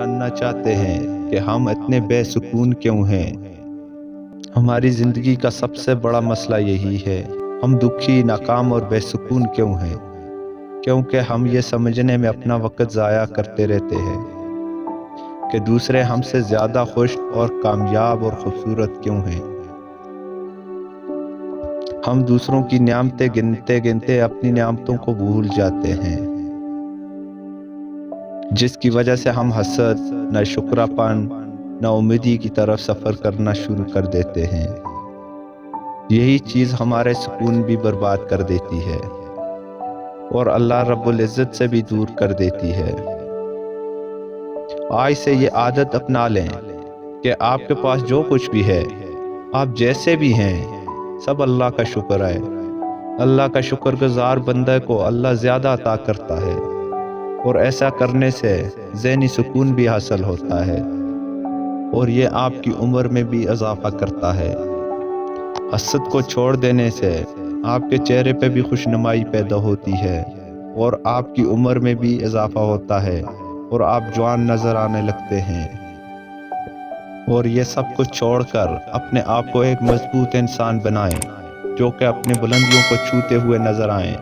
جاننا چاہتے ہیں کہ ہم اتنے بے سکون کیوں ہیں۔ ہماری زندگی کا سب سے بڑا مسئلہ یہی ہے، ہم دکھی، ناکام اور بے سکون کیوں ہیں؟ کیونکہ ہم یہ سمجھنے میں اپنا وقت ضائع کرتے رہتے ہیں کہ دوسرے ہم سے زیادہ خوش اور کامیاب اور خوبصورت کیوں ہیں۔ ہم دوسروں کی نعمتیں گنتے گنتے اپنی نعمتوں کو بھول جاتے ہیں، جس کی وجہ سے ہم حسد، ناشکراپن، ناامیدی کی طرف سفر کرنا شروع کر دیتے ہیں۔ یہی چیز ہمارے سکون بھی برباد کر دیتی ہے اور اللہ رب العزت سے بھی دور کر دیتی ہے۔ آج سے یہ عادت اپنا لیں کہ آپ کے پاس جو کچھ بھی ہے، آپ جیسے بھی ہیں، سب اللہ کا شکر ہے۔ اللہ کا شکر گزار بندے کو اللہ زیادہ عطا کرتا ہے اور ایسا کرنے سے ذہنی سکون بھی حاصل ہوتا ہے اور یہ آپ کی عمر میں بھی اضافہ کرتا ہے۔ حسد کو چھوڑ دینے سے آپ کے چہرے پہ بھی خوشنمائی پیدا ہوتی ہے اور آپ کی عمر میں بھی اضافہ ہوتا ہے اور آپ جوان نظر آنے لگتے ہیں، اور یہ سب کچھ چھوڑ کر اپنے آپ کو ایک مضبوط انسان بنائیں جو کہ اپنے بلندیوں کو چھوتے ہوئے نظر آئیں۔